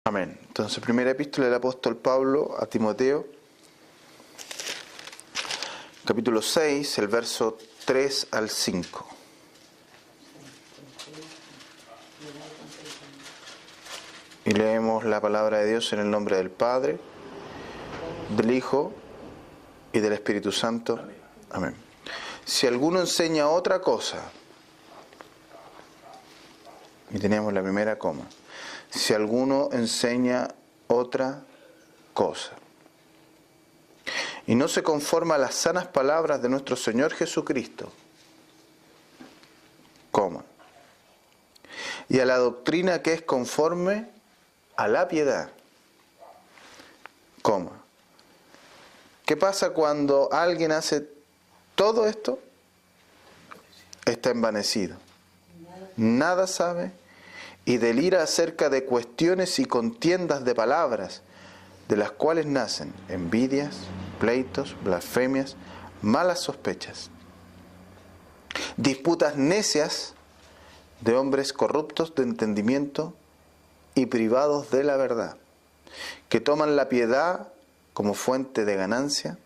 Amén. Entonces, primera epístola del apóstol Pablo a Timoteo, capítulo 6, el verso 3 al 5. Y leemos la palabra de Dios en el nombre del Padre, del Hijo y del Espíritu Santo. Amén. Si alguno enseña otra cosa, y tenemos la primera coma, si alguno enseña otra cosa, y no se conforma a las sanas palabras de nuestro Señor Jesucristo, coma, y a la doctrina que es conforme a la piedad, coma. ¿Qué pasa cuando alguien hace todo esto? Está envanecido, nada sabe y delira acerca de cuestiones y contiendas de palabras, de las cuales nacen envidias, pleitos, blasfemias, malas sospechas, disputas necias de hombres corruptos de entendimiento y privados de la verdad, que toman la piedad como fuente de ganancia.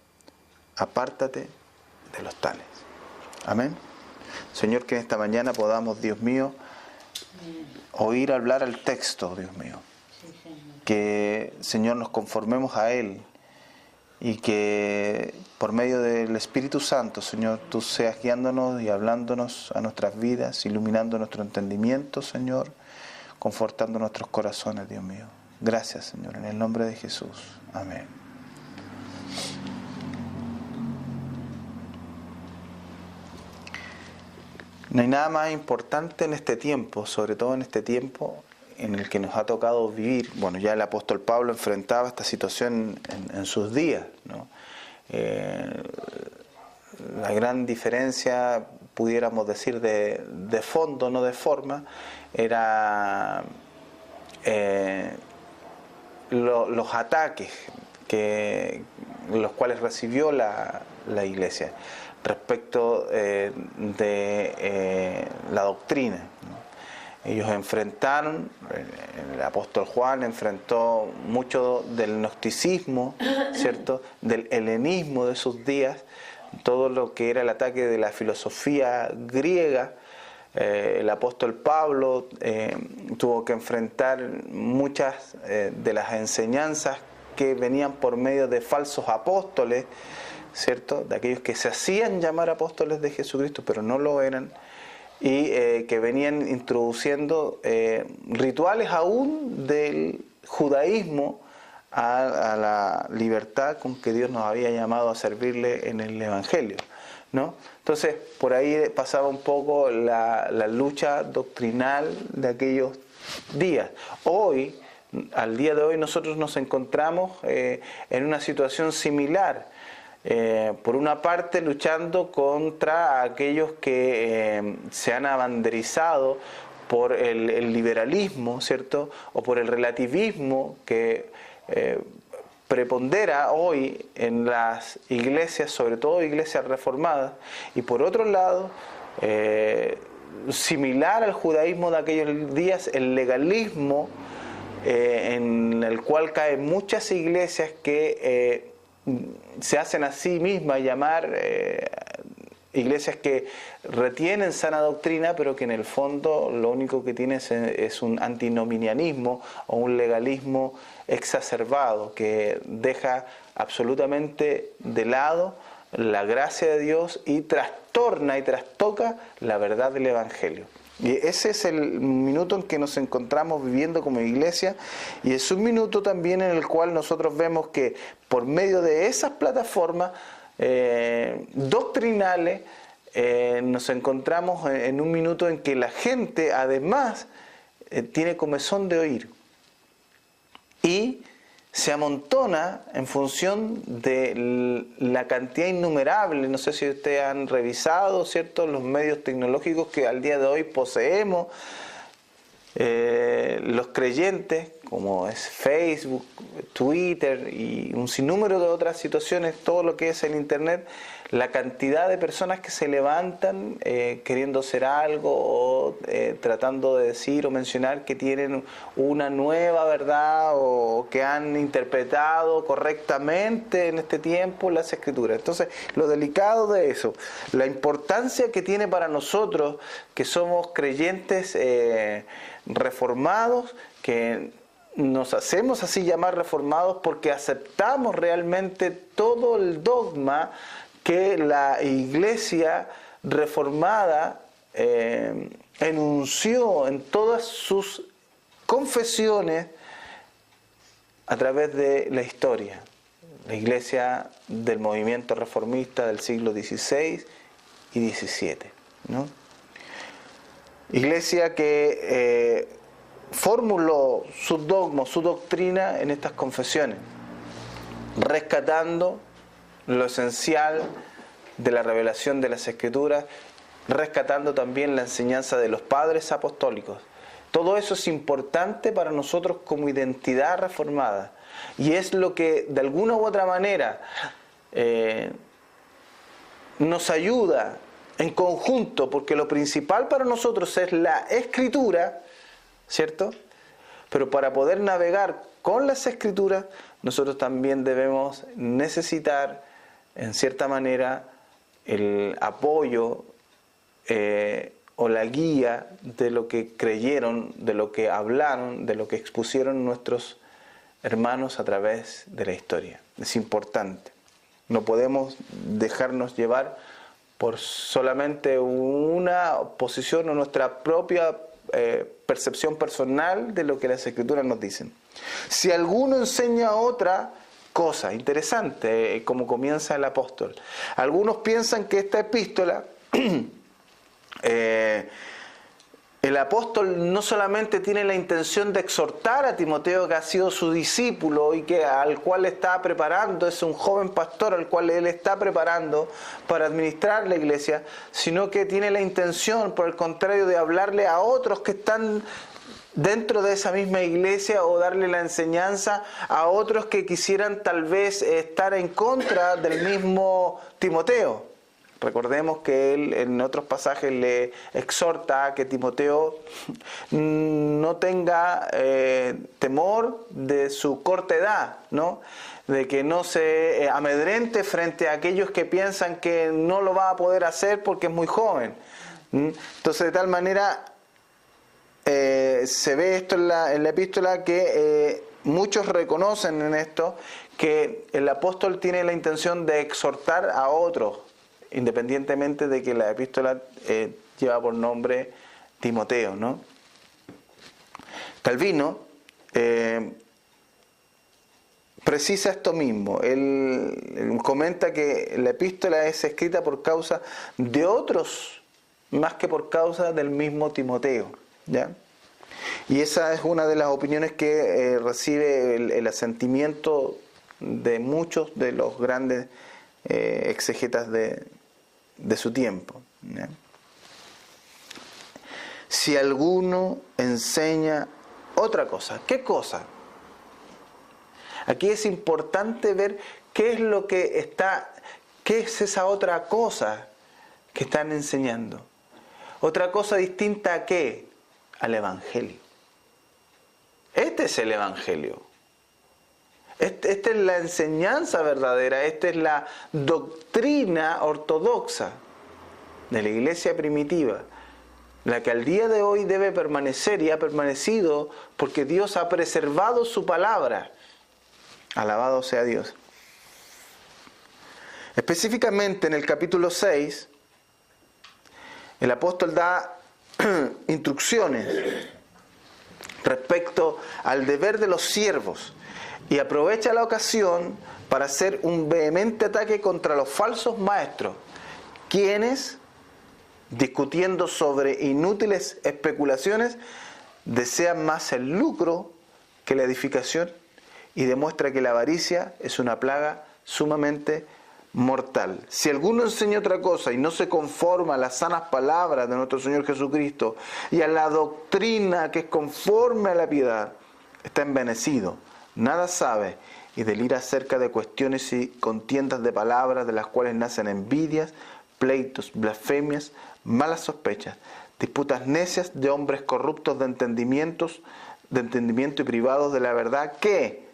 Apártate de los tales. Amén. Señor, que en esta mañana podamos, Dios mío, oír hablar al texto, Dios mío. Que, Señor, nos conformemos a Él y que por medio del Espíritu Santo, Señor, Tú seas guiándonos y hablándonos a nuestras vidas, iluminando nuestro entendimiento, Señor, confortando nuestros corazones, Dios mío. Gracias, Señor, en el nombre de Jesús. Amén. No hay nada más importante en este tiempo, sobre todo en este tiempo en el que nos ha tocado vivir. Bueno, ya el apóstol Pablo enfrentaba esta situación en sus días, ¿no? La gran diferencia, pudiéramos decir, de fondo, no de forma, era los ataques los cuales recibió la iglesia respecto de la doctrina, ¿no? Ellos enfrentaron, el apóstol Juan enfrentó mucho del gnosticismo, ¿cierto?, del helenismo de sus días, todo lo que era el ataque de la filosofía griega. El apóstol Pablo tuvo que enfrentar muchas de las enseñanzas que venían por medio de falsos apóstoles, ¿cierto?, de aquellos que se hacían llamar apóstoles de Jesucristo, pero no lo eran, y que venían introduciendo rituales aún del judaísmo a la libertad con que Dios nos había llamado a servirle en el Evangelio, ¿no? Entonces, por ahí pasaba un poco la lucha doctrinal de aquellos días. Hoy, al día de hoy, nosotros nos encontramos en una situación similar. Por una parte, luchando contra aquellos que se han abanderizado por el liberalismo, ¿cierto?, o por el relativismo que prepondera hoy en las iglesias, sobre todo iglesias reformadas, y por otro lado, similar al judaísmo de aquellos días, el legalismo, en el cual caen muchas iglesias que se hacen a sí mismas llamar iglesias que retienen sana doctrina, pero que en el fondo lo único que tienen es un antinomianismo o un legalismo exacerbado que deja absolutamente de lado la gracia de Dios y trastorna y trastoca la verdad del Evangelio. Y ese es el minuto en que nos encontramos viviendo como iglesia, y es un minuto también en el cual nosotros vemos que por medio de esas plataformas doctrinales nos encontramos en un minuto en que la gente además tiene comezón de oír y se amontona en función de la cantidad innumerable. No sé si ustedes han revisado, ¿cierto?, los medios tecnológicos que al día de hoy poseemos, los creyentes, como es Facebook, Twitter y un sinnúmero de otras situaciones, todo lo que es el Internet, la cantidad de personas que se levantan queriendo hacer algo o tratando de decir o mencionar que tienen una nueva verdad o que han interpretado correctamente en este tiempo las Escrituras. Entonces, lo delicado de eso, la importancia que tiene para nosotros que somos creyentes reformados, que nos hacemos así llamar reformados porque aceptamos realmente todo el dogma que la Iglesia reformada enunció en todas sus confesiones a través de la historia. La Iglesia del movimiento reformista del siglo XVI y XVII, ¿no? Iglesia que formuló sus dogmas, su doctrina en estas confesiones, rescatando lo esencial de la revelación de las Escrituras, rescatando también la enseñanza de los padres apostólicos. Todo eso es importante para nosotros como identidad reformada y es lo que de alguna u otra manera nos ayuda en conjunto, porque lo principal para nosotros es la Escritura, ¿cierto? Pero para poder navegar con las Escrituras, nosotros también debemos necesitar, en cierta manera, el apoyo o la guía de lo que creyeron, de lo que hablaron, de lo que expusieron nuestros hermanos a través de la historia. Es importante. No podemos dejarnos llevar por solamente una posición o nuestra propia percepción personal de lo que las Escrituras nos dicen. Si alguno enseña otra cosa, interesante, como comienza el apóstol. Algunos piensan que esta epístola, el apóstol no solamente tiene la intención de exhortar a Timoteo, que ha sido su discípulo y al cual está preparando, es un joven pastor al cual él está preparando para administrar la iglesia, sino que tiene la intención, por el contrario, de hablarle a otros que están dentro de esa misma iglesia o darle la enseñanza a otros que quisieran tal vez estar en contra del mismo Timoteo. Recordemos que él en otros pasajes le exhorta a que Timoteo no tenga temor de su corta edad, ¿no? De que no se amedrente frente a aquellos que piensan que no lo va a poder hacer porque es muy joven. Entonces, de tal manera, se ve esto en la epístola que muchos reconocen en esto que el apóstol tiene la intención de exhortar a otros, independientemente de que la epístola lleva por nombre Timoteo, ¿no? Calvino precisa esto mismo. Él comenta que la epístola es escrita por causa de otros, más que por causa del mismo Timoteo, ¿ya? Y esa es una de las opiniones que recibe el asentimiento de muchos de los grandes exegetas de su tiempo, ¿ya? Si alguno enseña otra cosa, ¿qué cosa? Aquí es importante ver qué es lo que qué es esa otra cosa que están enseñando. Otra cosa distinta a qué? Al Evangelio. Este es el Evangelio. Esta es la enseñanza verdadera, esta es la doctrina ortodoxa de la iglesia primitiva, la que al día de hoy debe permanecer y ha permanecido porque Dios ha preservado su palabra. Alabado sea Dios. Específicamente en el capítulo 6, el apóstol da instrucciones respecto al deber de los siervos y aprovecha la ocasión para hacer un vehemente ataque contra los falsos maestros, quienes, discutiendo sobre inútiles especulaciones, desean más el lucro que la edificación y demuestra que la avaricia es una plaga sumamente mortal. Si alguno enseña otra cosa y no se conforma a las sanas palabras de nuestro Señor Jesucristo y a la doctrina que es conforme a la piedad, está envanecido, nada sabe y delira acerca de cuestiones y contiendas de palabras, de las cuales nacen envidias, pleitos, blasfemias, malas sospechas, disputas necias de hombres corruptos de entendimiento y privados de la verdad, que,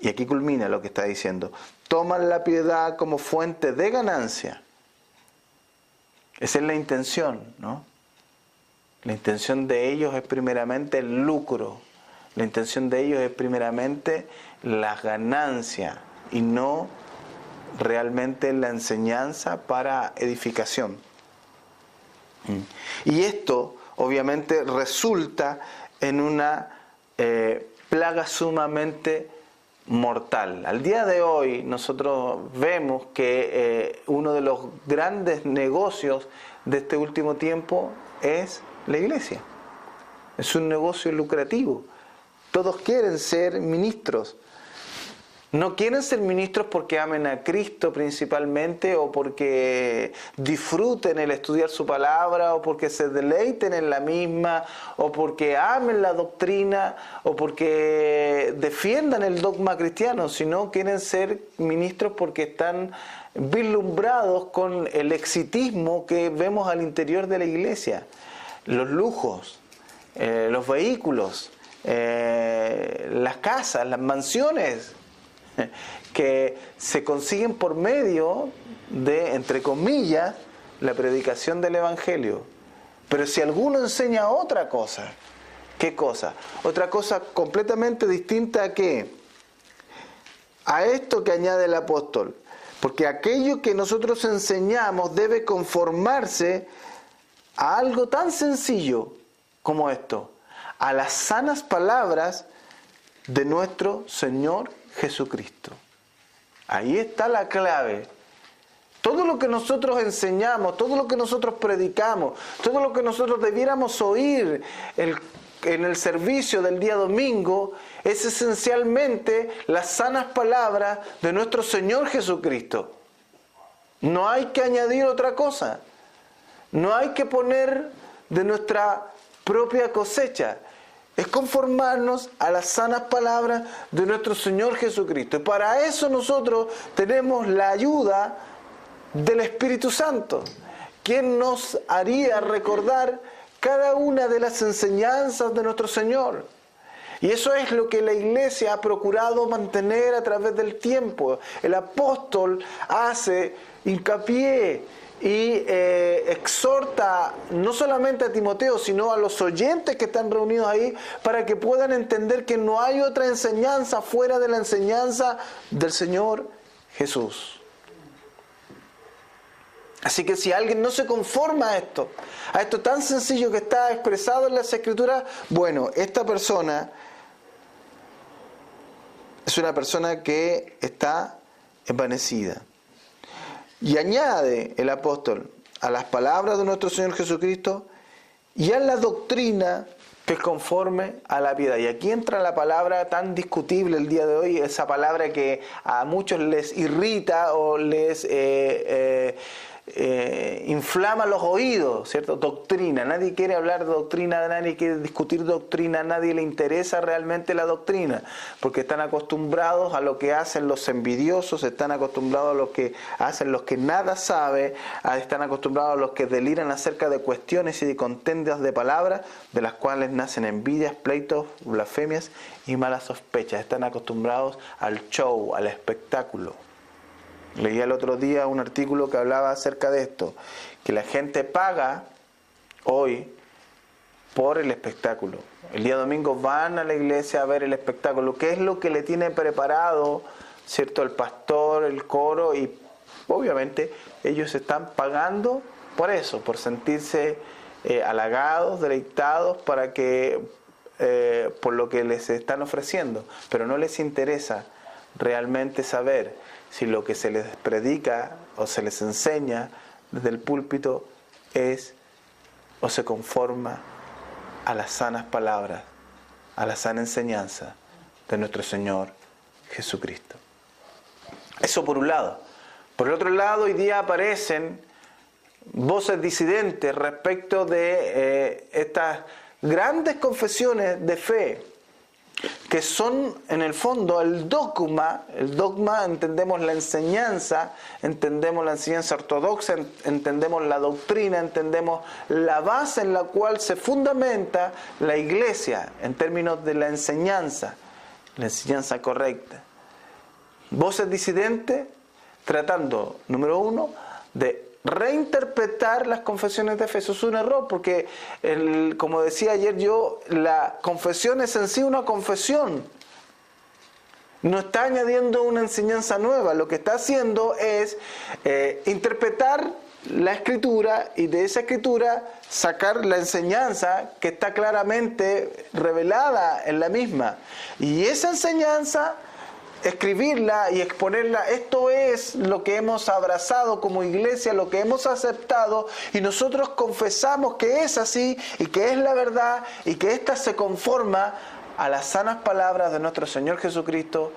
y aquí culmina lo que está diciendo, toman la piedad como fuente de ganancia. Esa es la intención, ¿no? La intención de ellos es primeramente el lucro. La intención de ellos es primeramente la ganancia y no realmente la enseñanza para edificación. Y esto obviamente resulta en una plaga sumamente mortal. Al día de hoy nosotros vemos que uno de los grandes negocios de este último tiempo es la iglesia. Es un negocio lucrativo. Todos quieren ser ministros. No quieren ser ministros porque amen a Cristo principalmente, o porque disfruten el estudiar su palabra, o porque se deleiten en la misma, o porque amen la doctrina, o porque defiendan el dogma cristiano, sino quieren ser ministros porque están vislumbrados con el exitismo que vemos al interior de la iglesia. Los lujos, los vehículos, las casas, las mansiones que se consiguen por medio de, entre comillas, la predicación del Evangelio. Pero si alguno enseña otra cosa, ¿qué cosa? Otra cosa completamente distinta a qué? A esto que añade el apóstol. Porque aquello que nosotros enseñamos debe conformarse a algo tan sencillo como esto, a las sanas palabras de nuestro Señor Jesucristo. Ahí está la clave. Todo lo que nosotros enseñamos, todo lo que nosotros predicamos, todo lo que nosotros debiéramos oír en el servicio del día domingo, es esencialmente las sanas palabras de nuestro Señor Jesucristo. No hay que añadir otra cosa. No hay que poner de nuestra propia cosecha. Es conformarnos a las sanas palabras de nuestro Señor Jesucristo. Y para eso nosotros tenemos la ayuda del Espíritu Santo, quien nos haría recordar cada una de las enseñanzas de nuestro Señor. Y eso es lo que la iglesia ha procurado mantener a través del tiempo. El apóstol hace hincapié y exhorta no solamente a Timoteo, sino a los oyentes que están reunidos ahí, para que puedan entender que no hay otra enseñanza fuera de la enseñanza del Señor Jesús. Así que si alguien no se conforma a esto tan sencillo que está expresado en las Escrituras, bueno, esta persona es una persona que está envanecida. Y añade el apóstol a las palabras de nuestro Señor Jesucristo y a la doctrina que es conforme a la piedad. Y aquí entra la palabra tan discutible el día de hoy, esa palabra que a muchos les irrita o les inflama los oídos, ¿cierto? Doctrina. Nadie quiere hablar de doctrina, nadie quiere discutir doctrina, a nadie le interesa realmente la doctrina, porque están acostumbrados a lo que hacen los envidiosos, están acostumbrados a lo que hacen los que nada saben, están acostumbrados a los que deliran acerca de cuestiones y de contiendas de palabras, de las cuales nacen envidias, pleitos, blasfemias y malas sospechas. Están acostumbrados al show, al espectáculo. Leí el otro día un artículo que hablaba acerca de esto, que la gente paga hoy por el espectáculo. El día domingo van a la iglesia a ver el espectáculo. ¿Qué es lo que le tiene preparado, cierto, el pastor, el coro? Y obviamente ellos están pagando por eso, por sentirse halagados, deleitados, para que por lo que les están ofreciendo. Pero no les interesa realmente saber si lo que se les predica o se les enseña desde el púlpito es o se conforma a las sanas palabras, a la sana enseñanza de nuestro Señor Jesucristo. Eso por un lado. Por el otro lado, hoy día aparecen voces disidentes respecto de estas grandes confesiones de fe que son en el fondo el dogma entendemos la enseñanza ortodoxa, entendemos la doctrina, entendemos la base en la cual se fundamenta la iglesia en términos de la enseñanza correcta. Voces disidentes tratando, número uno, de reinterpretar las confesiones de fe. Eso es un error porque, como decía ayer yo, la confesión es en sí una confesión. No está añadiendo una enseñanza nueva. Lo que está haciendo es interpretar la Escritura y de esa Escritura sacar la enseñanza que está claramente revelada en la misma. Y esa enseñanza, escribirla y exponerla, esto es lo que hemos abrazado como iglesia, lo que hemos aceptado, y nosotros confesamos que es así y que es la verdad y que ésta se conforma a las sanas palabras de nuestro Señor Jesucristo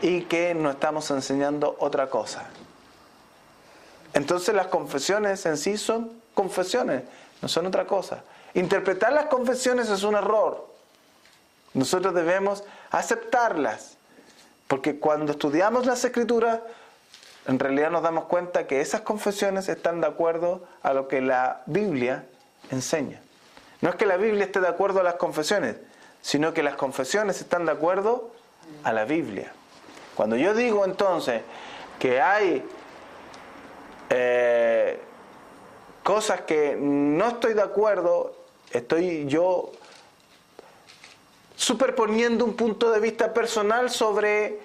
y que no estamos enseñando otra cosa. Entonces las confesiones en sí son confesiones, no son otra cosa. Interpretar las confesiones es un error. Nosotros debemos aceptarlas. Porque cuando estudiamos las Escrituras, en realidad nos damos cuenta que esas confesiones están de acuerdo a lo que la Biblia enseña. No es que la Biblia esté de acuerdo a las confesiones, sino que las confesiones están de acuerdo a la Biblia. Cuando yo digo entonces que hay cosas que no estoy de acuerdo, estoy yo superponiendo un punto de vista personal sobre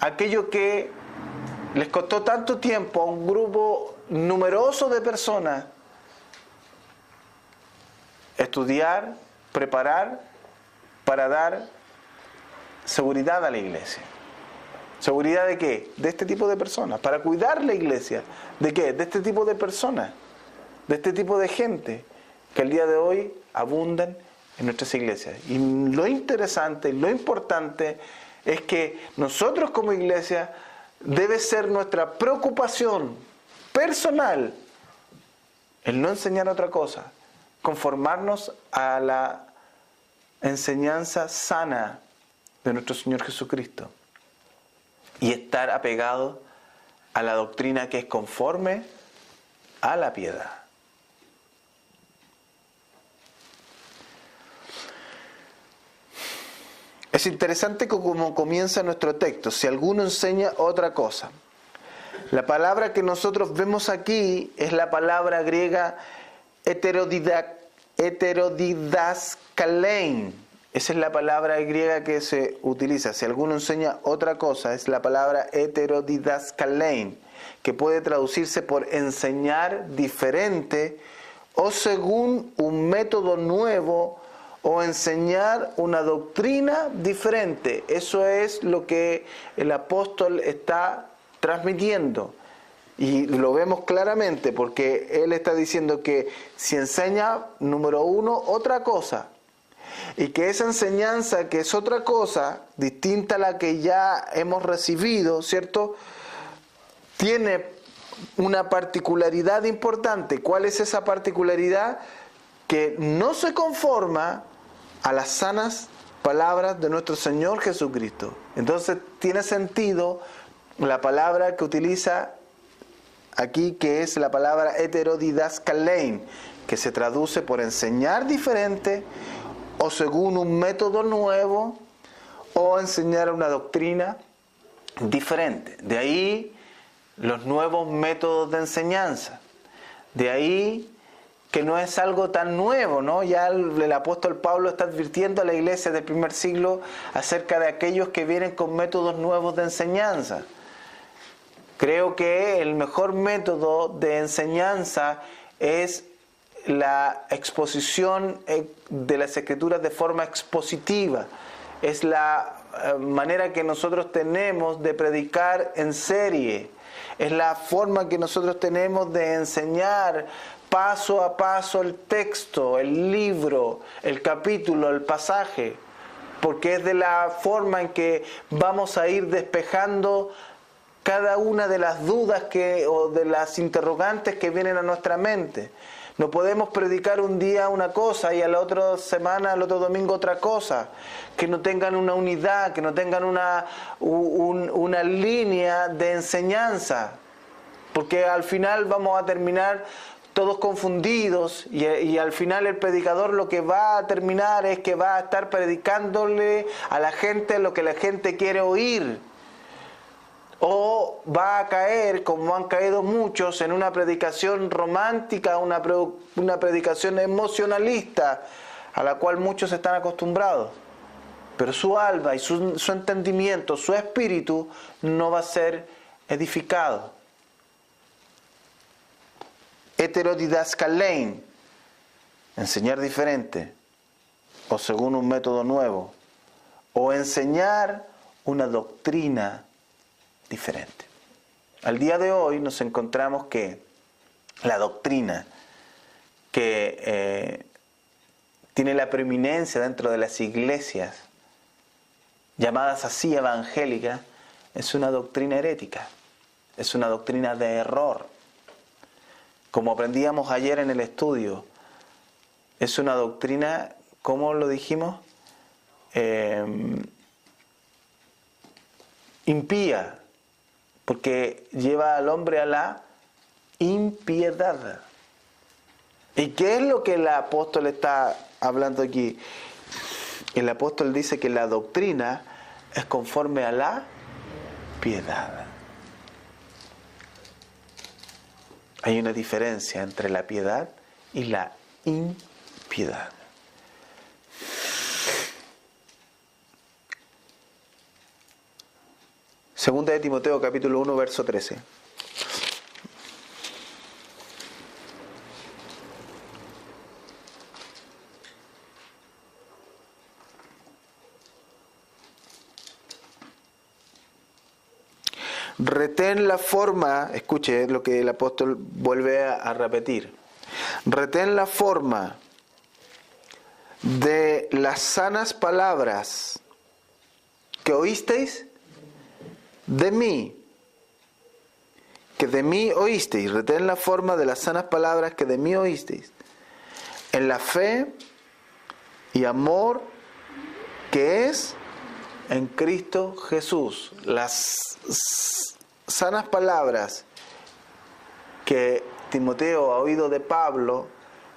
aquello que les costó tanto tiempo a un grupo numeroso de personas estudiar, preparar para dar seguridad a la iglesia. ¿Seguridad de qué? De este tipo de personas. Para cuidar la iglesia. ¿De qué? De este tipo de personas. De este tipo de gente que el día de hoy abundan en nuestras iglesias. Y lo interesante, lo importante es que nosotros como iglesia debe ser nuestra preocupación personal el no enseñar otra cosa, conformarnos a la enseñanza sana de nuestro Señor Jesucristo y estar apegados a la doctrina que es conforme a la piedad. Es interesante cómo comienza nuestro texto. Si alguno enseña otra cosa. La palabra que nosotros vemos aquí es la palabra griega heterodidaskalein. Esa es la palabra griega que se utiliza. Si alguno enseña otra cosa, es la palabra heterodidaskalein, que puede traducirse por enseñar diferente o según un método nuevo o enseñar una doctrina diferente. Eso es lo que el apóstol está transmitiendo. Y lo vemos claramente porque él está diciendo que si enseña, número uno, otra cosa, y que esa enseñanza que es otra cosa, distinta a la que ya hemos recibido, ¿cierto?, tiene una particularidad importante. ¿Cuál es esa particularidad? Que no se conforma a las sanas palabras de nuestro Señor Jesucristo. Entonces tiene sentido la palabra que utiliza aquí, que es la palabra heterodidaskalein, que se traduce por enseñar diferente o según un método nuevo o enseñar una doctrina diferente. De ahí los nuevos métodos de enseñanza. De ahí que no es algo tan nuevo, ¿no? Ya el apóstol Pablo está advirtiendo a la iglesia del primer siglo acerca de aquellos que vienen con métodos nuevos de enseñanza. Creo que el mejor método de enseñanza es la exposición de las Escrituras de forma expositiva. Es la manera que nosotros tenemos de predicar en serie. Es la forma que nosotros tenemos de enseñar paso a paso el texto, el libro, el capítulo, el pasaje. Porque es de la forma en que vamos a ir despejando cada una de las dudas o de las interrogantes que vienen a nuestra mente. No podemos predicar un día una cosa y a la otra semana, al otro domingo otra cosa. Que no tengan una unidad, que no tengan una línea de enseñanza. Porque al final vamos a terminar todos confundidos y al final el predicador lo que va a terminar es que va a estar predicándole a la gente lo que la gente quiere oír. O va a caer, como han caído muchos, en una predicación romántica, una predicación emocionalista, a la cual muchos están acostumbrados. Pero su alma y su entendimiento, su espíritu, no va a ser edificado. Heterodidascalein, enseñar diferente, o según un método nuevo, o enseñar una doctrina diferente. Al día de hoy nos encontramos que la doctrina que tiene la preeminencia dentro de las iglesias, llamadas así evangélicas, es una doctrina herética, es una doctrina de error. Como aprendíamos ayer en el estudio, es una doctrina, ¿cómo lo dijimos? Impía, porque lleva al hombre a la impiedad. ¿Y qué es lo que el apóstol está hablando aquí? El apóstol dice que la doctrina es conforme a la piedad. Hay una diferencia entre la piedad y la impiedad. Segunda de Timoteo, capítulo 1, verso 13. Retén la forma, escuche lo que el apóstol vuelve a repetir. Retén la forma de las sanas palabras que oísteis de mí, que de mí oísteis. Retén la forma de las sanas palabras que de mí oísteis, en la fe y amor que es en Cristo Jesús. Las sanas palabras que Timoteo ha oído de Pablo,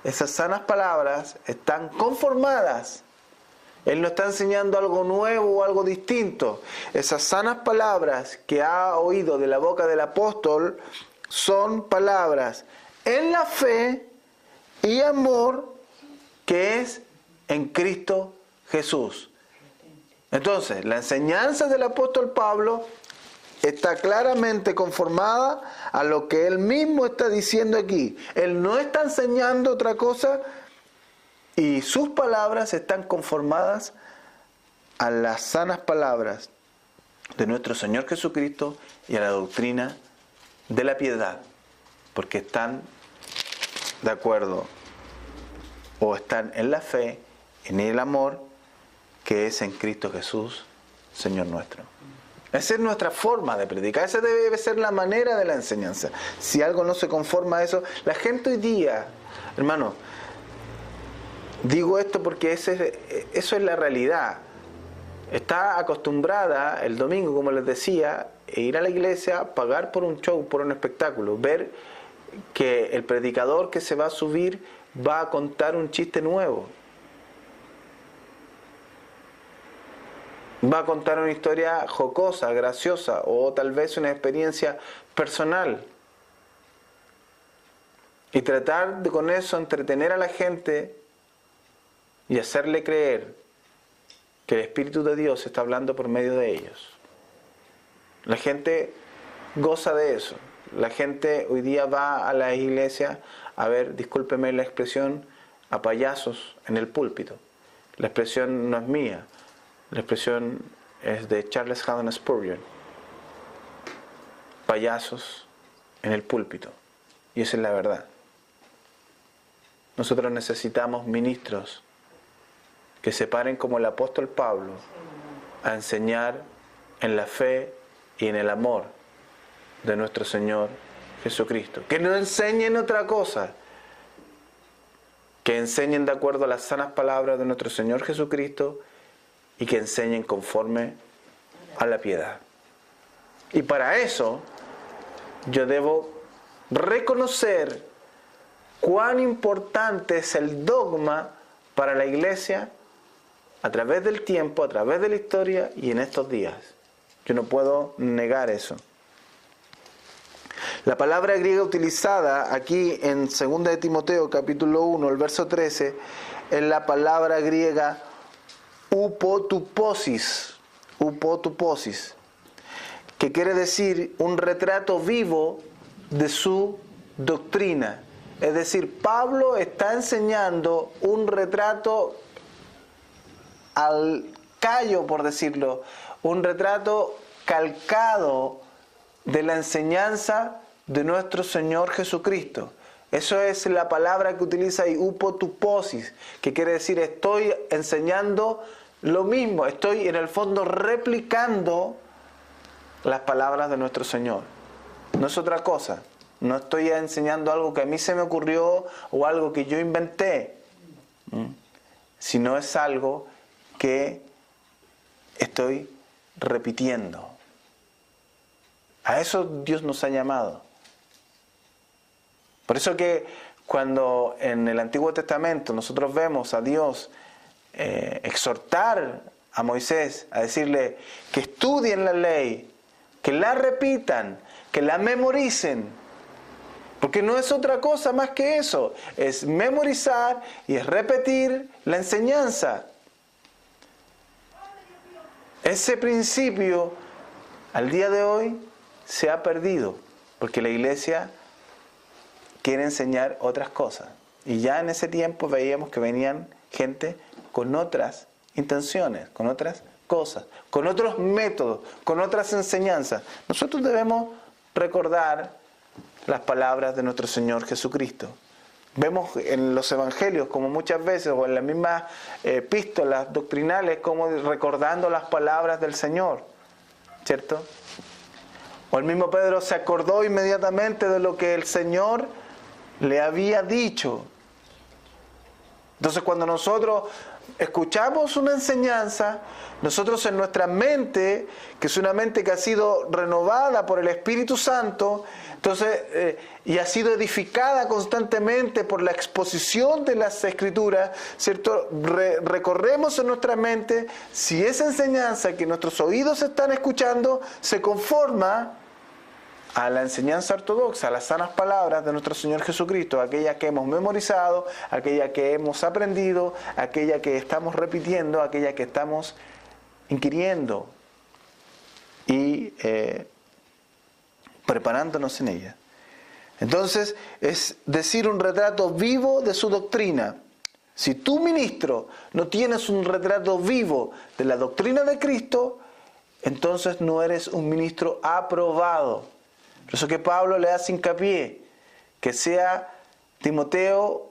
esas sanas palabras están conformadas. Él no está enseñando algo nuevo o algo distinto. Esas sanas palabras que ha oído de la boca del apóstol son palabras en la fe y amor que es en Cristo Jesús. Entonces, la enseñanza del apóstol Pablo está claramente conformada a lo que él mismo está diciendo aquí. Él no está enseñando otra cosa y sus palabras están conformadas a las sanas palabras de nuestro Señor Jesucristo y a la doctrina de la piedad, porque están de acuerdo o están en la fe, en el amor que es en Cristo Jesús, Señor nuestro. Esa es nuestra forma de predicar, esa debe ser la manera de la enseñanza. Si algo no se conforma a eso, la gente hoy día, hermano, digo esto porque eso es la realidad. Está acostumbrada el domingo, como les decía, a ir a la iglesia, pagar por un show, por un espectáculo, ver que el predicador que se va a subir va a contar un chiste nuevo. Va a contar una historia jocosa, graciosa, o tal vez una experiencia personal. Y tratar de con eso entretener a la gente y hacerle creer que el Espíritu de Dios está hablando por medio de ellos. La gente goza de eso. La gente hoy día va a la iglesia a ver, discúlpeme la expresión, a payasos en el púlpito. La expresión no es mía. La expresión es de Charles Haddon Spurgeon. Payasos en el púlpito. Y esa es la verdad. Nosotros necesitamos ministros que se paren como el apóstol Pablo a enseñar en la fe y en el amor de nuestro Señor Jesucristo. Que no enseñen otra cosa que enseñen de acuerdo a las sanas palabras de nuestro Señor Jesucristo y que enseñen conforme a la piedad. Y para eso yo debo reconocer cuán importante es el dogma para la iglesia a través del tiempo, a través de la historia y en estos días. Yo no puedo negar eso. La palabra griega utilizada aquí en 2 de Timoteo capítulo 1, el verso 13, es la palabra griega upotuposis, que quiere decir un retrato vivo de su doctrina. Es decir, Pablo está enseñando un retrato al callo, por decirlo, un retrato calcado de la enseñanza de nuestro Señor Jesucristo. Eso es la palabra que utiliza ahí, upotuposis, que quiere decir estoy enseñando lo mismo, estoy en el fondo replicando las palabras de nuestro Señor. No es otra cosa. No estoy enseñando algo que a mí se me ocurrió o algo que yo inventé, sino es algo que estoy repitiendo. A eso Dios nos ha llamado. Por eso que cuando en el Antiguo Testamento nosotros vemos a Dios exhortar a Moisés, a decirle que estudien la ley, que la repitan, que la memoricen, porque no es otra cosa más que eso, es memorizar y es repetir la enseñanza. Ese principio al día de hoy se ha perdido, porque la iglesia quiere enseñar otras cosas. Y ya en ese tiempo veíamos que venían gente con otras intenciones, con otras cosas, con otros métodos, con otras enseñanzas. Nosotros debemos recordar las palabras de nuestro Señor Jesucristo. Vemos en los evangelios como muchas veces, o en las mismas epístolas doctrinales, como recordando las palabras del Señor, ¿cierto? O el mismo Pedro se acordó inmediatamente de lo que el Señor le había dicho. Entonces cuando nosotros escuchamos una enseñanza, nosotros en nuestra mente, que es una mente que ha sido renovada por el Espíritu Santo, entonces, y ha sido edificada constantemente por la exposición de las Escrituras, ¿cierto? Recorremos en nuestra mente si esa enseñanza que nuestros oídos están escuchando se conforma a la enseñanza ortodoxa, a las sanas palabras de nuestro Señor Jesucristo, aquella que hemos memorizado, aquella que hemos aprendido, aquella que estamos repitiendo, aquella que estamos inquiriendo y preparándonos en ella. Entonces, es decir, un retrato vivo de su doctrina. Si tú, ministro, no tienes un retrato vivo de la doctrina de Cristo, entonces no eres un ministro aprobado. Por eso que Pablo le hace hincapié que sea Timoteo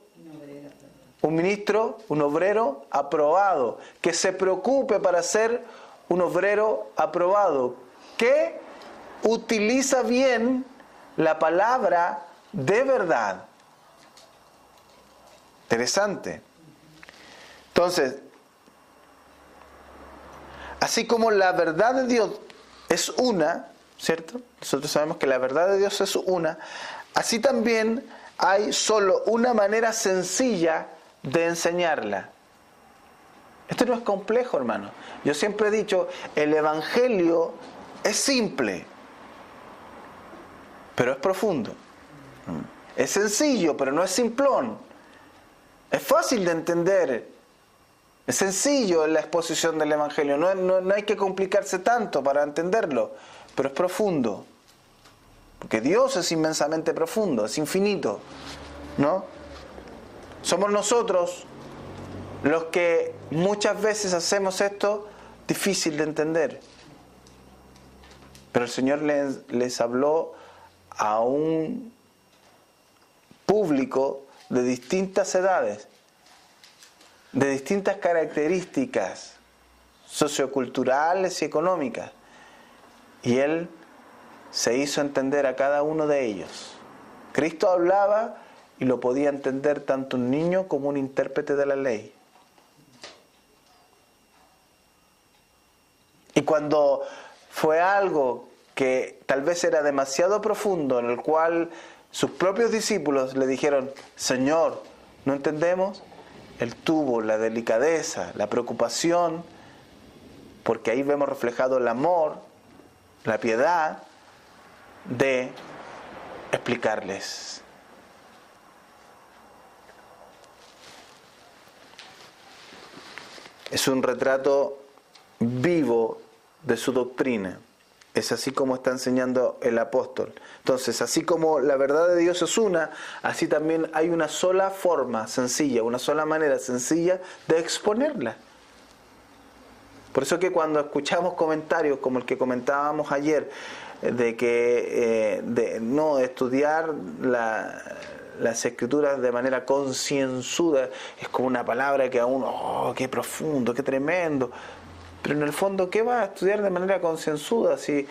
un ministro, un obrero aprobado, que se preocupe para ser un obrero aprobado, que utiliza bien la palabra de verdad. Interesante. Entonces, así como la verdad de Dios es una, ¿cierto? Nosotros sabemos que la verdad de Dios es una. Así también hay solo una manera sencilla de enseñarla. Esto no es complejo, hermano. Yo siempre he dicho, el Evangelio es simple, pero es profundo. Es sencillo, pero no es simplón. Es fácil de entender. Es sencillo en la exposición del Evangelio. No hay que complicarse tanto para entenderlo, pero es profundo. Porque Dios es inmensamente profundo, es infinito, ¿no? Somos nosotros los que muchas veces hacemos esto difícil de entender. Pero el Señor les habló a un público de distintas edades, de distintas características socioculturales y económicas. Y Él se hizo entender a cada uno de ellos. Cristo hablaba y lo podía entender tanto un niño como un intérprete de la ley. Y cuando fue algo que tal vez era demasiado profundo, en el cual sus propios discípulos le dijeron, Señor, ¿no entendemos? Él tuvo la delicadeza, la preocupación, porque ahí vemos reflejado el amor, la piedad, de explicarles. Es un retrato vivo de su doctrina. Es así como está enseñando el apóstol. Entonces, así como la verdad de Dios es una, así también hay una sola forma sencilla, una sola manera sencilla de exponerla. Por eso que cuando escuchamos comentarios como el que comentábamos ayer, de que de no estudiar las escrituras de manera concienzuda, es como una palabra que a uno, oh, qué profundo, qué tremendo. Pero en el fondo, ¿qué va a estudiar de manera concienzuda? Si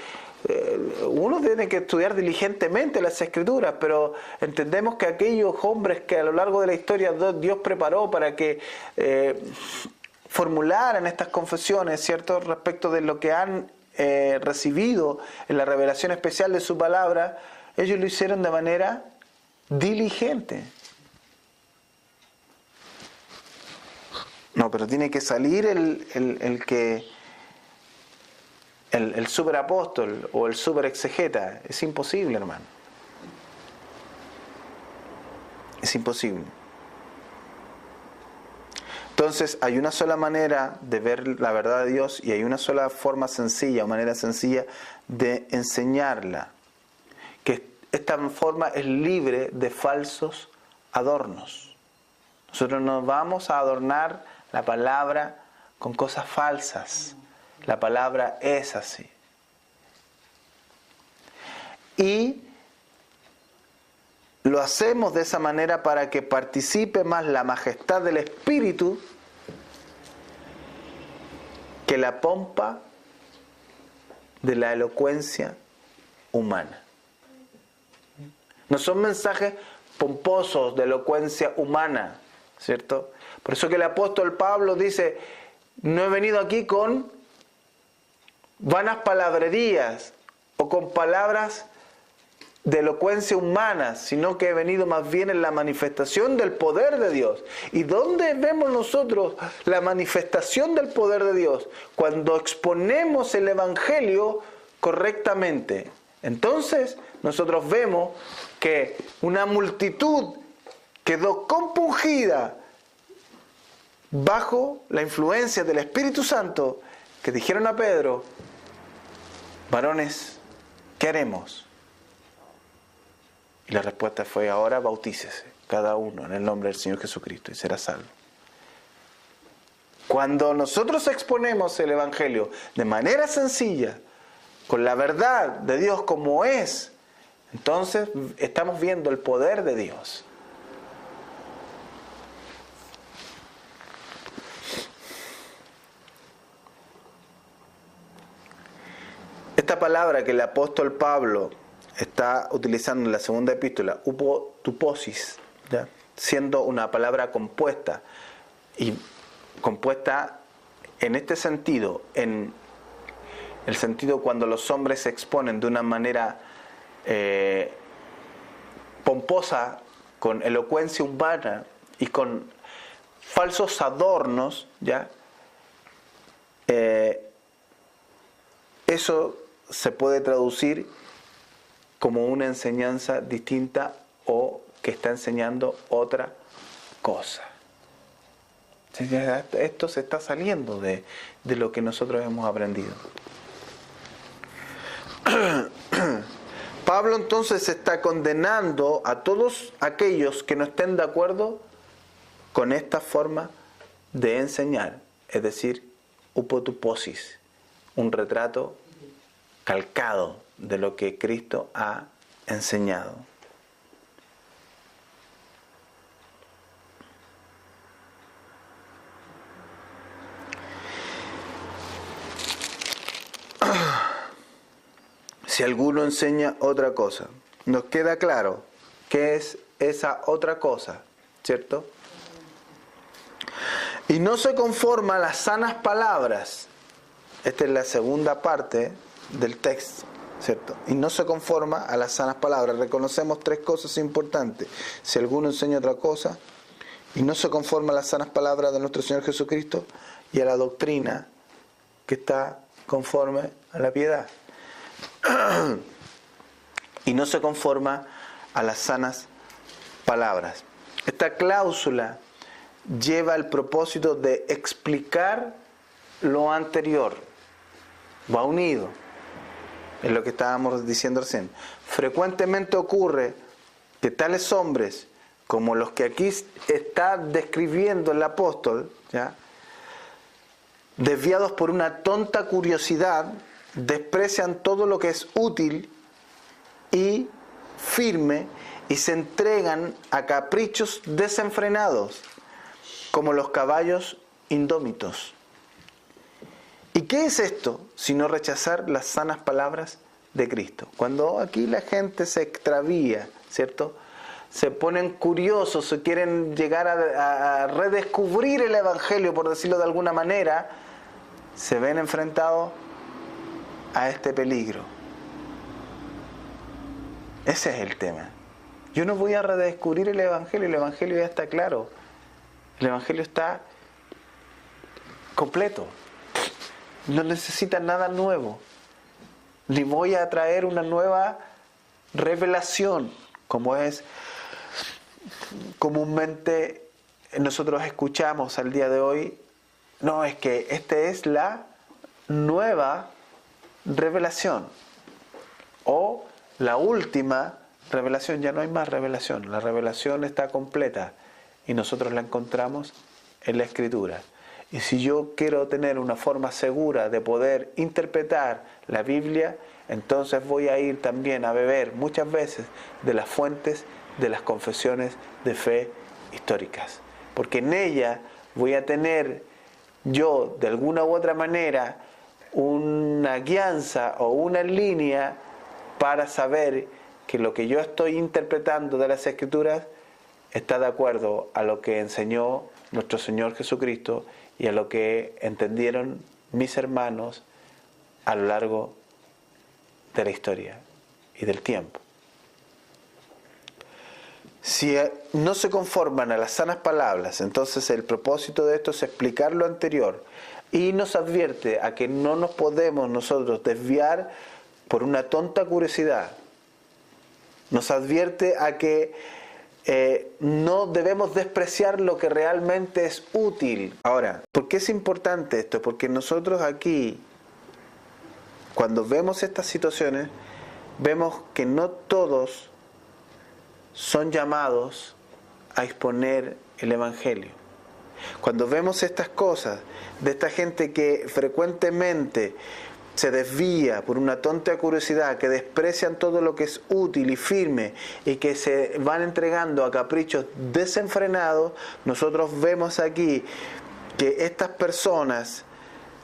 uno tiene que estudiar diligentemente las escrituras, pero entendemos que aquellos hombres que a lo largo de la historia Dios preparó para que formularan estas confesiones, ¿cierto?, respecto de lo que han recibido en la revelación especial de su palabra, ellos lo hicieron de manera diligente. No, pero tiene que salir el superapóstol o el superexegeta. Es imposible, hermano. Es imposible. Entonces, hay una sola manera de ver la verdad de Dios y hay una sola forma sencilla o manera sencilla de enseñarla. Que esta forma es libre de falsos adornos. Nosotros no vamos a adornar la palabra con cosas falsas. La palabra es así. Y lo hacemos de esa manera para que participe más la majestad del Espíritu que la pompa de la elocuencia humana. No son mensajes pomposos de elocuencia humana, ¿cierto? Por eso que el apóstol Pablo dice, no he venido aquí con vanas palabrerías o con palabras de elocuencia humana, sino que he venido más bien en la manifestación del poder de Dios. ¿Y dónde vemos nosotros la manifestación del poder de Dios? Cuando exponemos el Evangelio correctamente. Entonces nosotros vemos que una multitud quedó compungida bajo la influencia del Espíritu Santo, que dijeron a Pedro, varones, ¿qué haremos? Y la respuesta fue, ahora bautícese cada uno en el nombre del Señor Jesucristo y será salvo. Cuando nosotros exponemos el Evangelio de manera sencilla, con la verdad de Dios como es, entonces estamos viendo el poder de Dios. Esta palabra que el apóstol Pablo está utilizando en la segunda epístola, upotuposis, ¿ya?, siendo una palabra compuesta, y compuesta en este sentido, en el sentido cuando los hombres se exponen de una manera pomposa, con elocuencia humana y con falsos adornos, ¿ya? Eso se puede traducir como una enseñanza distinta o que está enseñando otra cosa. Esto se está saliendo de lo que nosotros hemos aprendido. Pablo entonces está condenando a todos aquellos que no estén de acuerdo con esta forma de enseñar, es decir, upotuposis, un retrato calcado de lo que Cristo ha enseñado. Si alguno enseña otra cosa, nos queda claro qué es esa otra cosa, ¿cierto? Y no se conforma a las sanas palabras. Esta es la segunda parte del texto, ¿cierto? Y no se conforma a las sanas palabras. Reconocemos tres cosas importantes. Si alguno enseña otra cosa, y no se conforma a las sanas palabras de nuestro Señor Jesucristo y a la doctrina que está conforme a la piedad. Y no se conforma a las sanas palabras. Esta cláusula lleva el propósito de explicar lo anterior. Va unido. Es lo que estábamos diciendo recién. Frecuentemente ocurre que tales hombres, como los que aquí está describiendo el apóstol, ¿ya?, desviados por una tonta curiosidad, desprecian todo lo que es útil y firme y se entregan a caprichos desenfrenados, como los caballos indómitos. ¿Y qué es esto sino rechazar las sanas palabras de Cristo? Cuando aquí la gente se extravía, ¿cierto?, se ponen curiosos, se quieren llegar a redescubrir el Evangelio, por decirlo de alguna manera, se ven enfrentados a este peligro. Ese es el tema. Yo no voy a redescubrir el Evangelio ya está claro. El Evangelio está completo. No necesita nada nuevo. Ni voy a traer una nueva revelación, como es comúnmente nosotros escuchamos al día de hoy. No, es que esta es la nueva revelación o la última revelación. Ya no hay más revelación, la revelación está completa y nosotros la encontramos en la Escritura. Y si yo quiero tener una forma segura de poder interpretar la Biblia, entonces voy a ir también a beber muchas veces de las fuentes de las confesiones de fe históricas, porque en ella voy a tener yo de alguna u otra manera una guianza o una línea para saber que lo que yo estoy interpretando de las Escrituras está de acuerdo a lo que enseñó nuestro Señor Jesucristo y a lo que entendieron mis hermanos a lo largo de la historia y del tiempo. Si no se conforman a las sanas palabras, entonces el propósito de esto es explicar lo anterior y nos advierte a que no nos podemos nosotros desviar por una tonta curiosidad. Nos advierte a que no debemos despreciar lo que realmente es útil. Ahora, ¿por qué es importante esto? Porque nosotros aquí, cuando vemos estas situaciones, vemos que no todos son llamados a exponer el Evangelio. Cuando vemos estas cosas de esta gente que frecuentemente se desvía por una tonta curiosidad, que desprecian todo lo que es útil y firme y que se van entregando a caprichos desenfrenados, nosotros vemos aquí que estas personas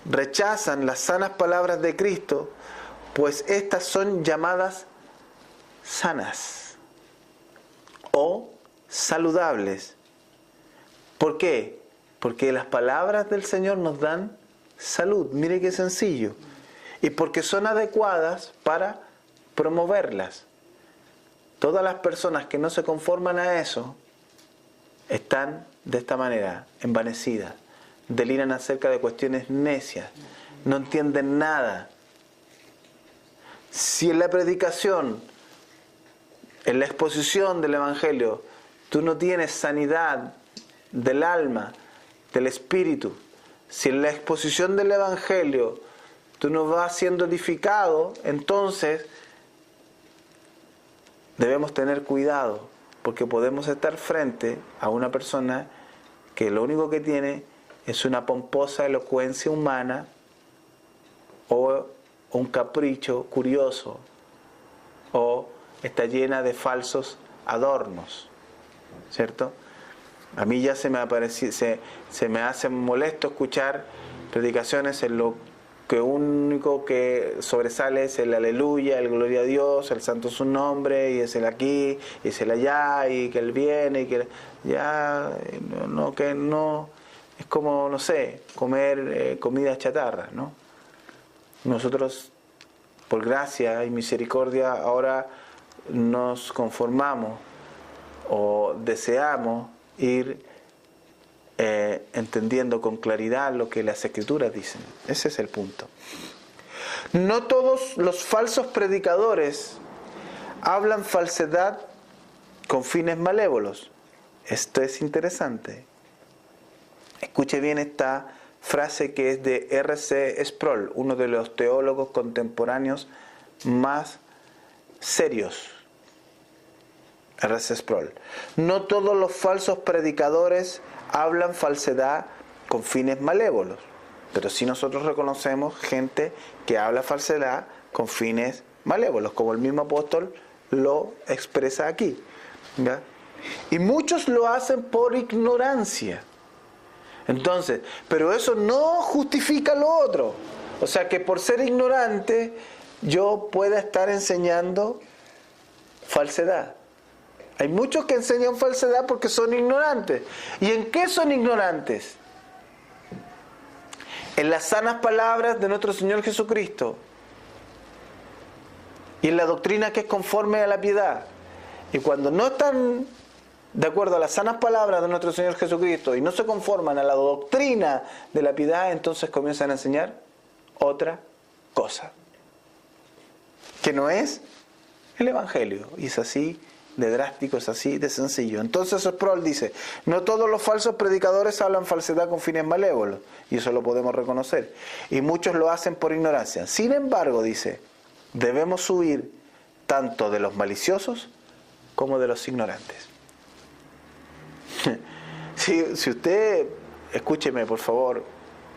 rechazan las sanas palabras de Cristo, pues estas son llamadas sanas o saludables. ¿Por qué? Porque las palabras del Señor nos dan salud. Mire qué sencillo. Y porque son adecuadas para promoverlas. Todas las personas que no se conforman a eso están de esta manera, envanecidas. Deliran acerca de cuestiones necias. No entienden nada. Si en la predicación, en la exposición del Evangelio, tú no tienes sanidad del alma, del espíritu, si en la exposición del Evangelio tú no vas siendo edificado, entonces debemos tener cuidado, porque podemos estar frente a una persona que lo único que tiene es una pomposa elocuencia humana o un capricho curioso, o está llena de falsos adornos, ¿cierto? A mí ya se me hace molesto escuchar predicaciones en que único que sobresale es el aleluya, el gloria a Dios, el santo es su nombre, y es el aquí, y es el allá, y que él viene, y que ya, que no, es como, no sé, comer comida chatarra, ¿no? Nosotros, por gracia y misericordia, ahora nos conformamos o deseamos ir entendiendo con claridad lo que las Escrituras dicen. Ese es el punto. No todos los falsos predicadores hablan falsedad con fines malévolos. Esto es interesante. Escuche bien esta frase que es de R.C. Sproul, uno de los teólogos contemporáneos más serios. R.C. Sproul. No todos los falsos predicadores hablan falsedad con fines malévolos, pero sí nosotros reconocemos gente que habla falsedad con fines malévolos, como el mismo apóstol lo expresa aquí, ¿ya? Y muchos lo hacen por ignorancia. Entonces, pero eso no justifica lo otro. O sea, que por ser ignorante yo pueda estar enseñando falsedad. Hay muchos que enseñan falsedad porque son ignorantes. ¿Y en qué son ignorantes? En las sanas palabras de nuestro Señor Jesucristo y en la doctrina que es conforme a la piedad. Y cuando no están de acuerdo a las sanas palabras de nuestro Señor Jesucristo y no se conforman a la doctrina de la piedad, entonces comienzan a enseñar otra cosa, que no es el Evangelio. Y es así de drástico, es así de sencillo. Entonces Sproul dice, no todos los falsos predicadores hablan falsedad con fines malévolos, y eso lo podemos reconocer, y muchos lo hacen por ignorancia. Sin embargo, dice, debemos huir tanto de los maliciosos como de los ignorantes. Si usted, escúcheme por favor,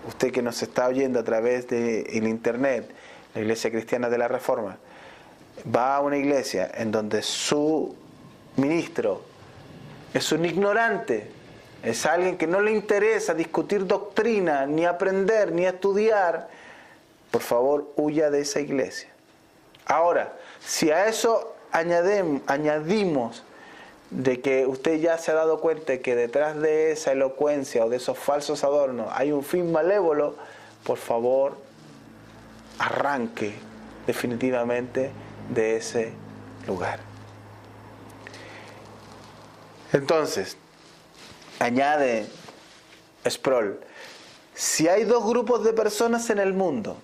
usted que nos está oyendo a través del internet, la Iglesia Cristiana de la Reforma, va a una iglesia en donde su ministro es un ignorante, es alguien que no le interesa discutir doctrina, ni aprender, ni estudiar, por favor, huya de esa iglesia. Ahora, si a eso añadimos de que usted ya se ha dado cuenta de que detrás de esa elocuencia o de esos falsos adornos hay un fin malévolo, por favor, arranque definitivamente de ese lugar. Entonces, añade Sproul, si hay dos grupos de personas en el mundo,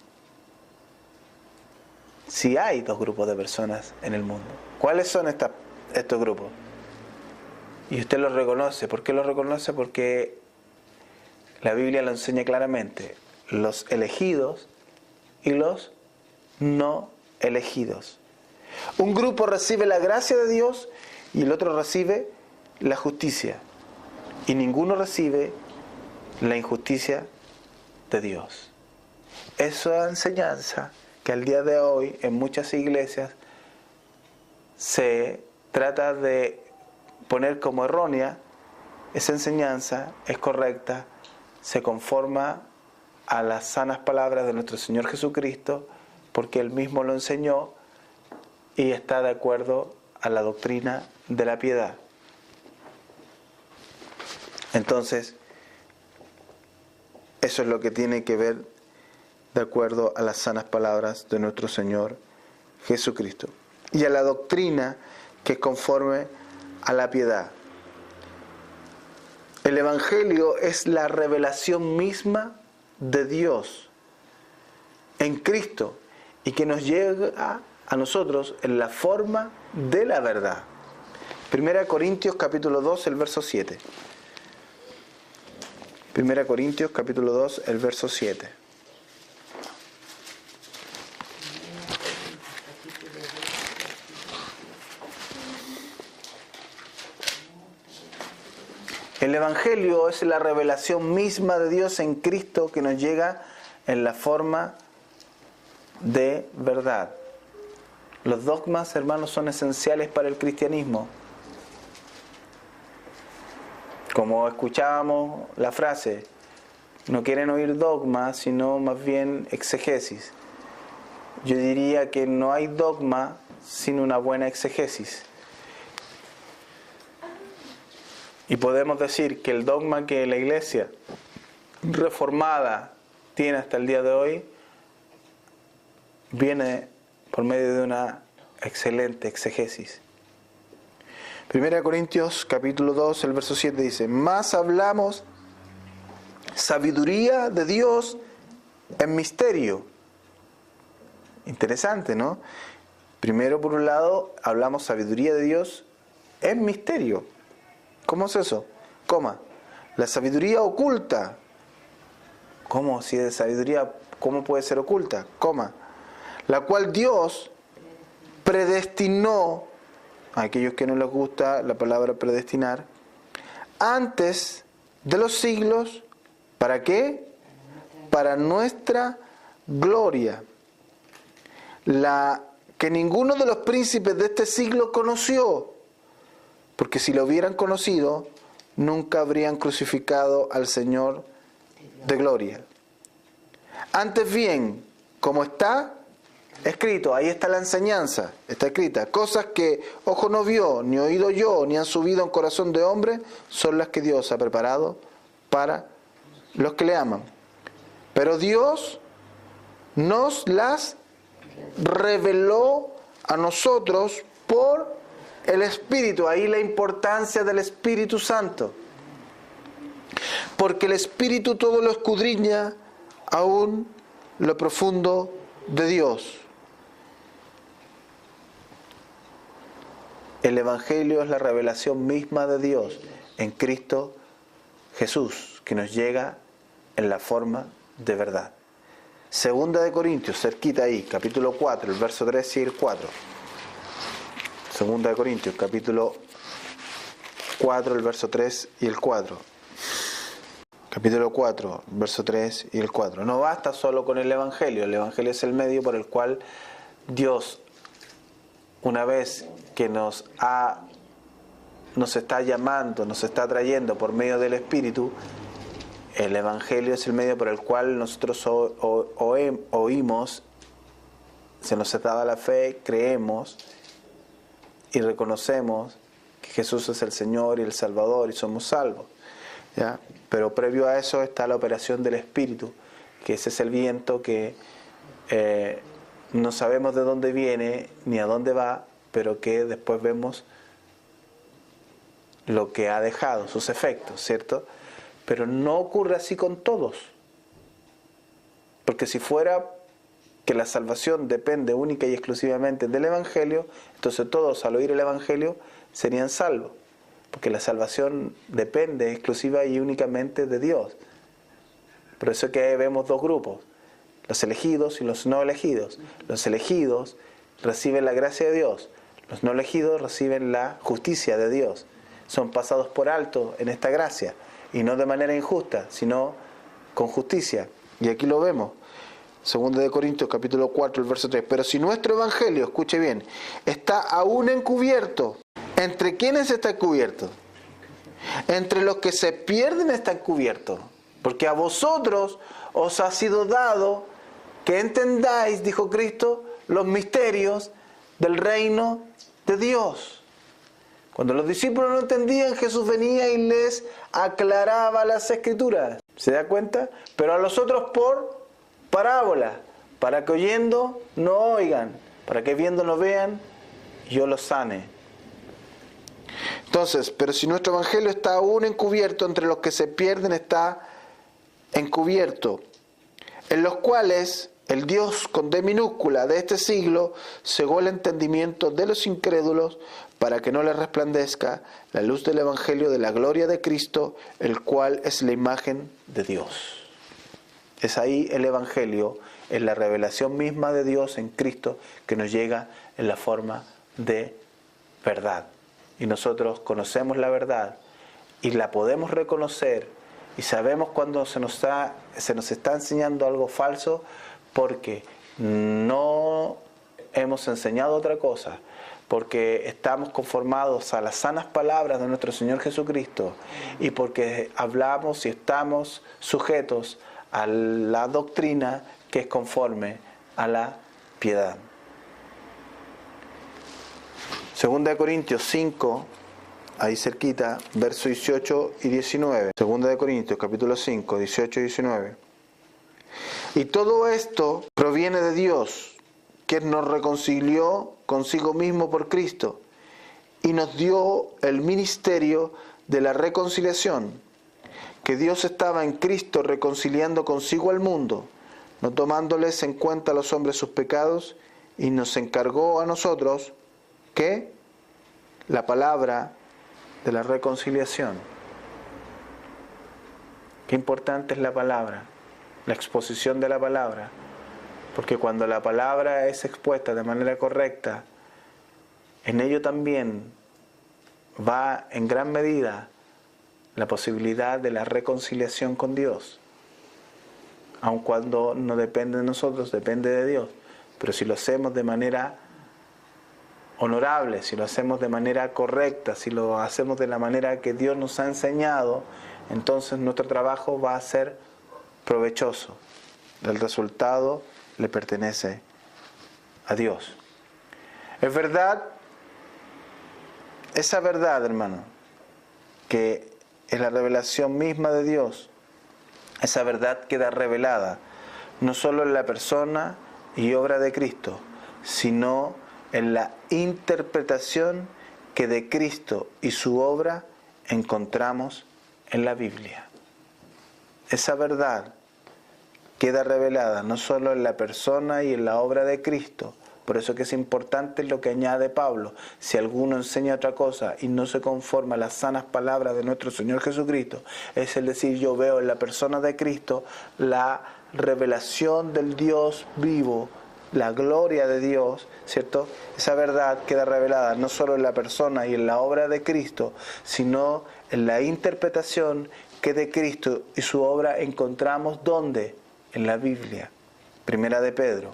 ¿cuáles son estos grupos? Y usted los reconoce. ¿Por qué los reconoce? Porque la Biblia lo enseña claramente. Los elegidos y los no elegidos. Un grupo recibe la gracia de Dios y el otro recibe la justicia. Y ninguno recibe la injusticia de Dios. Esa enseñanza que al día de hoy en muchas iglesias se trata de poner como errónea, esa enseñanza es correcta, se conforma a las sanas palabras de nuestro Señor Jesucristo, porque Él mismo lo enseñó y está de acuerdo a la doctrina de la piedad. Entonces, eso es lo que tiene que ver de acuerdo a las sanas palabras de nuestro Señor Jesucristo. Y a la doctrina que es conforme a la piedad. El Evangelio es la revelación misma de Dios en Cristo y que nos llega a nosotros en la forma de la verdad. 1 Corintios capítulo 2, el verso 7. 1 Corintios capítulo 2, el verso 7. El Evangelio es la revelación misma de Dios en Cristo que nos llega en la forma de verdad. Los dogmas, hermanos, son esenciales para el cristianismo. Como escuchábamos la frase, no quieren oír dogma, sino más bien exegesis. Yo diría que no hay dogma sin una buena exegesis. Y podemos decir que el dogma que la Iglesia reformada tiene hasta el día de hoy viene por medio de una excelente exegesis. 1 Corintios capítulo 2, el verso 7 dice: más hablamos sabiduría de Dios en misterio. Interesante, ¿no? Primero, por un lado, hablamos sabiduría de Dios en misterio. ¿Cómo es eso? Coma. La sabiduría oculta. ¿Cómo? Si es sabiduría, ¿cómo puede ser oculta? Coma. La cual Dios predestinó, a aquellos que no les gusta la palabra predestinar, antes de los siglos, ¿para qué? Para nuestra gloria, la que ninguno de los príncipes de este siglo conoció, porque si lo hubieran conocido, nunca habrían crucificado al Señor de gloria. Antes bien, como está escrito, ahí está la enseñanza, está escrita: cosas que ojo no vio, ni oído yo, ni han subido en corazón de hombre, son las que Dios ha preparado para los que le aman. Pero Dios nos las reveló a nosotros por el Espíritu. Ahí la importancia del Espíritu Santo. Porque el Espíritu todo lo escudriña, aún lo profundo de Dios. El Evangelio es la revelación misma de Dios en Cristo Jesús, que nos llega en la forma de verdad. Segunda de Corintios, cerquita ahí, capítulo 4, el verso 3 y el 4. Segunda de Corintios, capítulo 4, el verso 3 y el 4. Capítulo 4, verso 3 y el 4. No basta solo con el Evangelio es el medio por el cual Dios, una vez que nos está llamando, nos está trayendo por medio del Espíritu, el Evangelio es el medio por el cual nosotros oímos, se nos ha dado la fe, creemos y reconocemos que Jesús es el Señor y el Salvador y somos salvos, ¿ya? Pero previo a eso está la operación del Espíritu, que ese es el viento que no sabemos de dónde viene ni a dónde va, pero que después vemos lo que ha dejado, sus efectos, ¿cierto? Pero no ocurre así con todos. Porque si fuera que la salvación depende única y exclusivamente del Evangelio, entonces todos al oír el Evangelio serían salvos. Porque la salvación depende exclusiva y únicamente de Dios. Por eso es que vemos dos grupos: los elegidos y los no elegidos. Los elegidos reciben la gracia de Dios. Los no elegidos reciben la justicia de Dios. Son pasados por alto en esta gracia. Y no de manera injusta, sino con justicia. Y aquí lo vemos. Segunda de Corintios, capítulo 4, el verso 3. Pero si nuestro evangelio, escuche bien, está aún encubierto. ¿Entre quiénes está encubierto? Entre los que se pierden está encubierto. Porque a vosotros os ha sido dado que entendáis, dijo Cristo, los misterios del reino de Dios. Cuando los discípulos no entendían, Jesús venía y les aclaraba las Escrituras. ¿Se da cuenta? Pero a los otros por parábola, para que oyendo no oigan, para que viendo no vean, yo los sane. Entonces, pero si nuestro evangelio está aún encubierto, entre los que se pierden está encubierto, en los cuales el Dios con D minúscula de este siglo cegó el entendimiento de los incrédulos para que no les resplandezca la luz del Evangelio de la gloria de Cristo, el cual es la imagen de Dios. Es ahí el Evangelio, es la revelación misma de Dios en Cristo que nos llega en la forma de verdad. Y nosotros conocemos la verdad y la podemos reconocer y sabemos cuando se nos está enseñando algo falso, porque no hemos enseñado otra cosa, porque estamos conformados a las sanas palabras de nuestro Señor Jesucristo y porque hablamos y estamos sujetos a la doctrina que es conforme a la piedad. 2 Corintios 5, ahí cerquita, versos 18 y 19. 2 Corintios capítulo 5, 18 y 19. Y todo esto proviene de Dios, que nos reconcilió consigo mismo por Cristo y nos dio el ministerio de la reconciliación, que Dios estaba en Cristo reconciliando consigo al mundo, no tomándoles en cuenta a los hombres sus pecados, y nos encargó a nosotros, ¿qué? La palabra de la reconciliación. Qué importante es la palabra, la exposición de la palabra. Porque cuando la palabra es expuesta de manera correcta, en ello también va en gran medida la posibilidad de la reconciliación con Dios. Aun cuando no depende de nosotros, depende de Dios. Pero si lo hacemos de manera honorable, si lo hacemos de manera correcta, si lo hacemos de la manera que Dios nos ha enseñado, entonces nuestro trabajo va a ser provechoso. El resultado le pertenece a Dios. Es verdad, esa verdad, hermano, que es la revelación misma de Dios, esa verdad queda revelada no solo en la persona y obra de Cristo, sino en la interpretación que de Cristo y su obra encontramos en la Biblia. Esa verdad queda revelada no solo en la persona y en la obra de Cristo. Por eso que es importante lo que añade Pablo. Si alguno enseña otra cosa y no se conforma a las sanas palabras de nuestro Señor Jesucristo, es decir, yo veo en la persona de Cristo la revelación del Dios vivo, la gloria de Dios, ¿cierto? Esa verdad queda revelada no solo en la persona y en la obra de Cristo, sino en la interpretación que de Cristo y su obra encontramos, ¿dónde? En la Biblia. Primera de Pedro,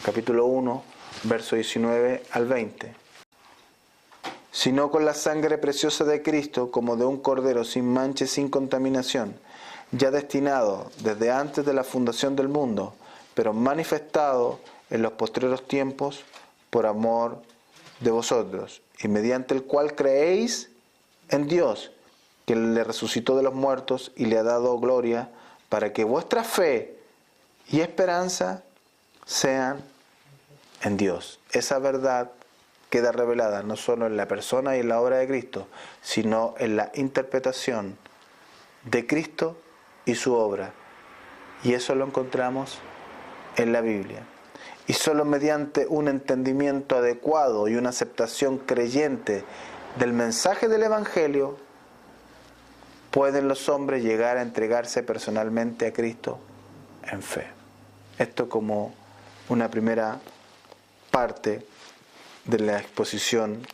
capítulo 1, verso 19 al 20. Sino con la sangre preciosa de Cristo, como de un cordero sin mancha y sin contaminación, ya destinado desde antes de la fundación del mundo, pero manifestado en los postreros tiempos por amor de vosotros, y mediante el cual creéis en Dios, que le resucitó de los muertos y le ha dado gloria, para que vuestra fe y esperanza sean en Dios. Esa verdad queda revelada no solo en la persona y en la obra de Cristo, sino en la interpretación de Cristo y su obra. Y eso lo encontramos en la Biblia. Y solo mediante un entendimiento adecuado y una aceptación creyente del mensaje del Evangelio pueden los hombres llegar a entregarse personalmente a Cristo en fe. Esto como una primera parte de la exposición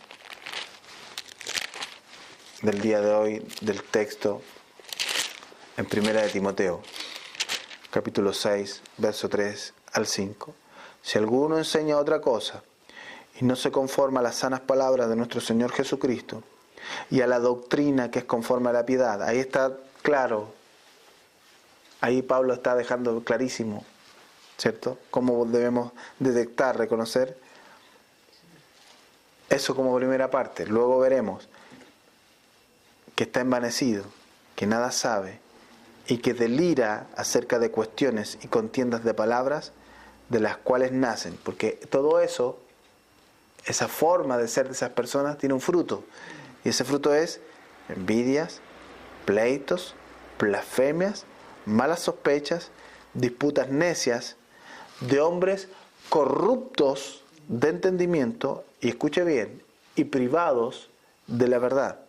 del día de hoy del texto en Primera de Timoteo, capítulo 6, verso 3 al 5. Si alguno enseña otra cosa y no se conforma a las sanas palabras de nuestro Señor Jesucristo y a la doctrina que es conforme a la piedad, ahí está claro, ahí Pablo está dejando clarísimo, ¿cierto? Cómo debemos detectar, reconocer eso como primera parte. Luego veremos que está envanecido, que nada sabe y que delira acerca de cuestiones y contiendas de palabras de las cuales nacen, porque todo eso, esa forma de ser de esas personas tiene un fruto, y ese fruto es envidias, pleitos, blasfemias, malas sospechas, disputas necias, de hombres corruptos de entendimiento, y escuche bien, y privados de la verdad.